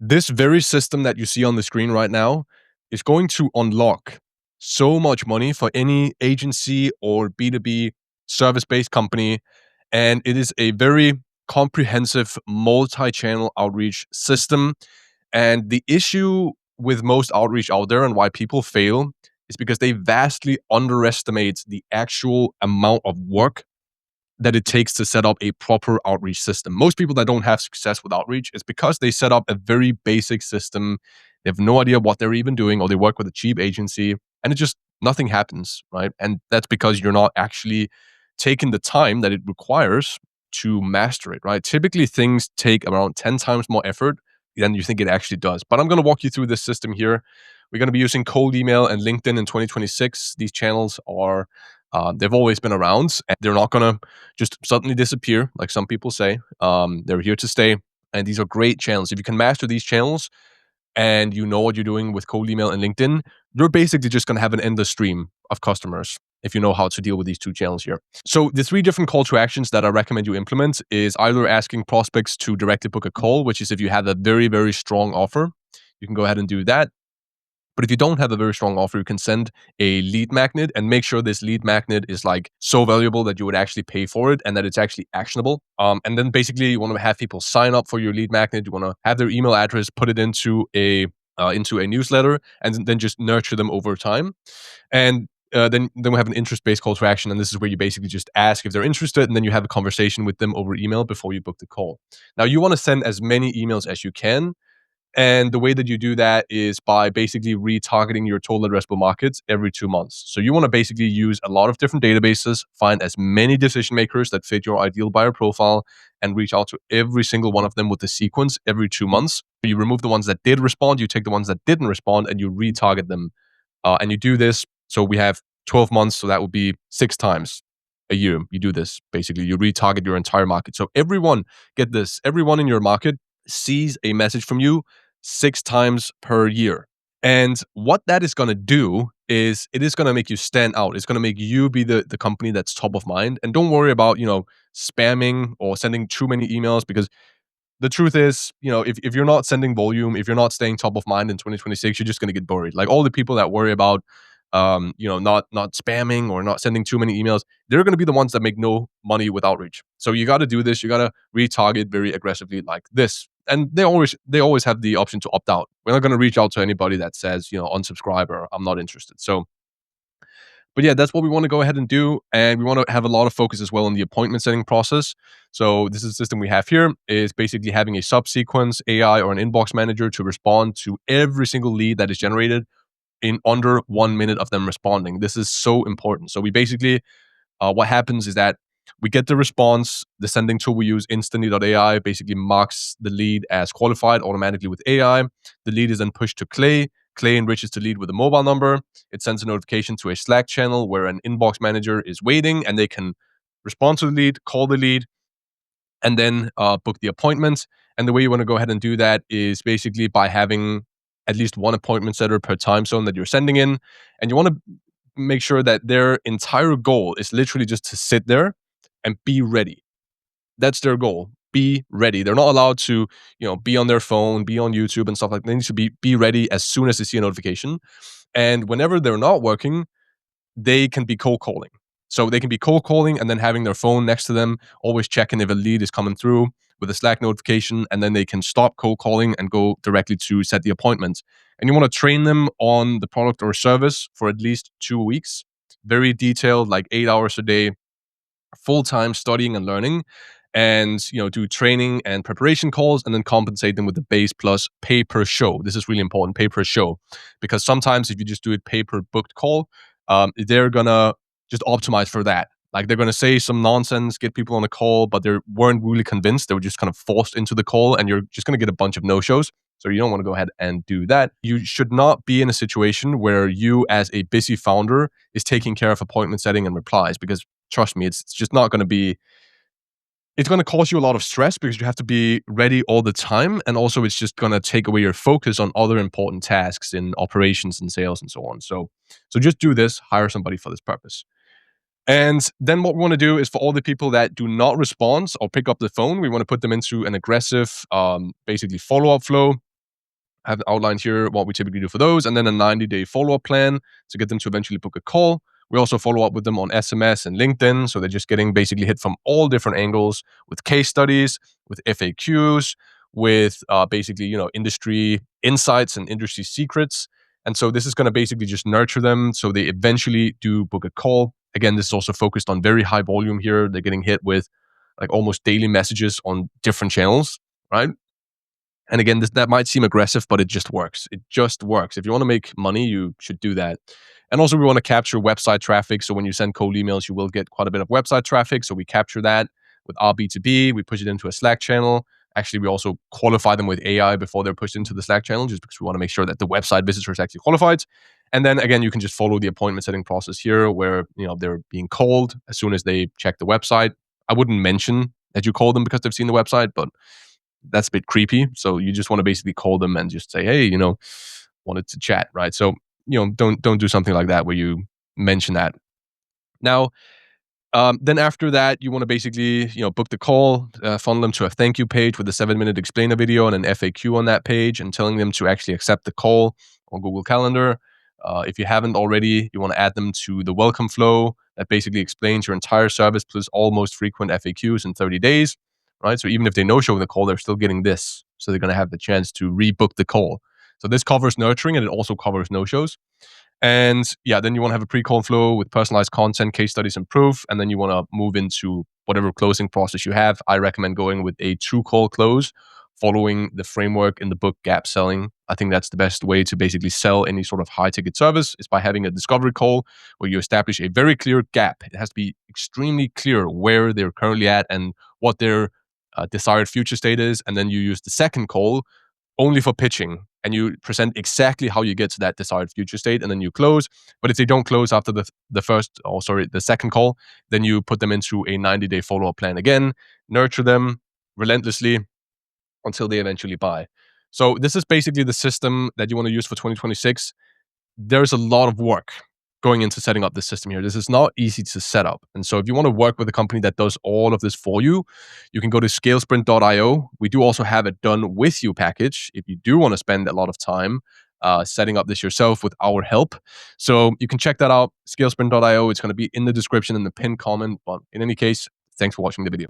This very system that you see on the screen right now is going to unlock so much money for any agency or B2B service-based company, and it is a very comprehensive multi-channel outreach system. And the issue with most outreach out there and why people fail is because they vastly underestimate the actual amount of work that it takes to set up a proper outreach system. Most people that don't have success with outreach is because they set up a very basic system. They have no idea what they're even doing, or they work with a cheap agency, and it just nothing happens, right? And that's because you're not actually taking the time that it requires to master it, right? Typically, things take around 10 times more effort than you think it actually does. But I'm going to walk you through this system here. We're going to be using cold email and LinkedIn in 2026. These channels are they've always been around, and they're not going to just suddenly disappear, like some people say. They're here to stay, and these are great channels. If you can master these channels and you know what you're doing with cold email and LinkedIn, you're basically just going to have an endless stream of customers if you know how to deal with these two channels here. So the three different call to actions that I recommend you implement is either asking prospects to directly book a call, which is if you have a very, very strong offer, you can go ahead and do that. But if you don't have a very strong offer, you can send a lead magnet and make sure this lead magnet is like so valuable that you would actually pay for it and that it's actually actionable. And then basically you want to have people sign up for your lead magnet. You want to have their email address, put it into a newsletter, and then just nurture them over time. And then we have an interest-based call to action, and this is where you basically just ask if they're interested, and then you have a conversation with them over email before you book the call. Now you want to send as many emails as you can, and the way that you do that is by basically retargeting your total addressable markets every 2 months. So you want to basically use a lot of different databases, find as many decision makers that fit your ideal buyer profile, and reach out to every single one of them with the sequence every 2 months. You remove the ones that did respond, you take the ones that didn't respond, and you retarget them. And you do this. So we have 12 months, so that would be 6 times a year. You do this basically. You retarget your entire market. So everyone, get this, everyone in your market sees a message from you 6 times per year. And what that is going to do is it is going to make you stand out. It's going to make you be the company that's top of mind. And don't worry about, spamming or sending too many emails, because the truth is, if you're not sending volume, if you're not staying top of mind in 2026, you're just going to get buried. Like all the people that worry about, not spamming or not sending too many emails, they're going to be the ones that make no money with outreach. So you got to do this. You got to retarget very aggressively like this. And they always have the option to opt out. We're not going to reach out to anybody that says, unsubscribe or I'm not interested. So but yeah, that's what we want to go ahead and do. And we want to have a lot of focus as well on the appointment setting process. So this is the system we have here is basically having a subsequence AI or an inbox manager to respond to every single lead that is generated in under 1 minute of them responding. This is so important. So we basically, what happens is that we get the response. The sending tool we use, instantly.ai, basically marks the lead as qualified automatically with AI. The lead is then pushed to Clay. Clay enriches the lead with a mobile number. It sends a notification to a Slack channel where an inbox manager is waiting, and they can respond to the lead, call the lead, and then book the appointment. And the way you want to go ahead and do that is basically by having at least one appointment setter per time zone that you're sending in. And you want to make sure that their entire goal is literally just to sit there and be ready. That's their goal. Be ready. They're not allowed to, be on their phone, be on YouTube and stuff like that. They need to be ready as soon as they see a notification. And whenever they're not working, they can be cold calling. So they can be cold calling and then having their phone next to them, always checking if a lead is coming through with a Slack notification, and then they can stop cold calling and go directly to set the appointment. And you want to train them on the product or service for at least 2 weeks. Very detailed, like 8 hours a day, full time studying and learning, and do training and preparation calls, and then compensate them with the base plus pay per show. This is really important, pay per show, because sometimes if you just do it pay per booked call, they're gonna just optimize for that. Like they're gonna say some nonsense, get people on a call, but they weren't really convinced. They were just kind of forced into the call, and you're just gonna get a bunch of no shows. So you don't want to go ahead and do that. You should not be in a situation where you, as a busy founder, is taking care of appointment setting and replies, because trust me, it's just not going to be, it's going to cause you a lot of stress because you have to be ready all the time. And also it's just going to take away your focus on other important tasks in operations and sales and so on. So just do this, hire somebody for this purpose. And then what we want to do is for all the people that do not respond or pick up the phone, we want to put them into an aggressive, basically follow-up flow. have outlined here what we typically do for those, and then a 90-day follow-up plan to get them to eventually book a call. We also follow up with them on SMS and LinkedIn, so they're just getting basically hit from all different angles with case studies, with FAQs, with basically industry insights and industry secrets. And so this is going to basically just nurture them so they eventually do book a call. Again, this is also focused on very high volume here. They're getting hit with like almost daily messages on different channels, right? And again, that might seem aggressive, but it just works. It just works. If you want to make money, you should do that. And also, we want to capture website traffic. So when you send cold emails, you will get quite a bit of website traffic. So we capture that with our B2B. We push it into a Slack channel. Actually, we also qualify them with AI before they're pushed into the Slack channel, just because we want to make sure that the website visitor is actually qualified. And then again, you can just follow the appointment setting process here, where they're being called as soon as they check the website. I wouldn't mention that you call them because they've seen the website, but that's a bit creepy. So you just want to basically call them and just say, hey, wanted to chat, right? So don't do something like that where you mention that. Now, then after that, you want to basically book the call, funnel them to a thank you page with a 7-minute explainer video and an FAQ on that page, and telling them to actually accept the call on Google Calendar. If you haven't already, you want to add them to the welcome flow that basically explains your entire service plus all most frequent FAQs in 30 days, right? So even if they no-show the call, they're still getting this. So they're going to have the chance to rebook the call. So this covers nurturing and it also covers no-shows. And yeah, then you want to have a pre-call flow with personalized content, case studies, and proof. And then you want to move into whatever closing process you have. I recommend going with a two-call close, following the framework in the book Gap Selling. I think that's the best way to basically sell any sort of high-ticket service, is by having a discovery call where you establish a very clear gap. It has to be extremely clear where they're currently at and what their desired future state is. And then you use the second call only for pitching, and you present exactly how you get to that desired future state, and then you close. But if they don't close after the second call, then you put them into a 90-day follow-up plan again, nurture them relentlessly until they eventually buy. So this is basically the system that you want to use for 2026. There's a lot of work going into setting up this system here. This is not easy to set up. And so if you want to work with a company that does all of this for you, you can go to scalesprint.io. We do also have a done with you package if you do want to spend a lot of time setting up this yourself with our help. So you can check that out, scalesprint.io. It's going to be in the description in the pinned comment. But in any case, thanks for watching the video.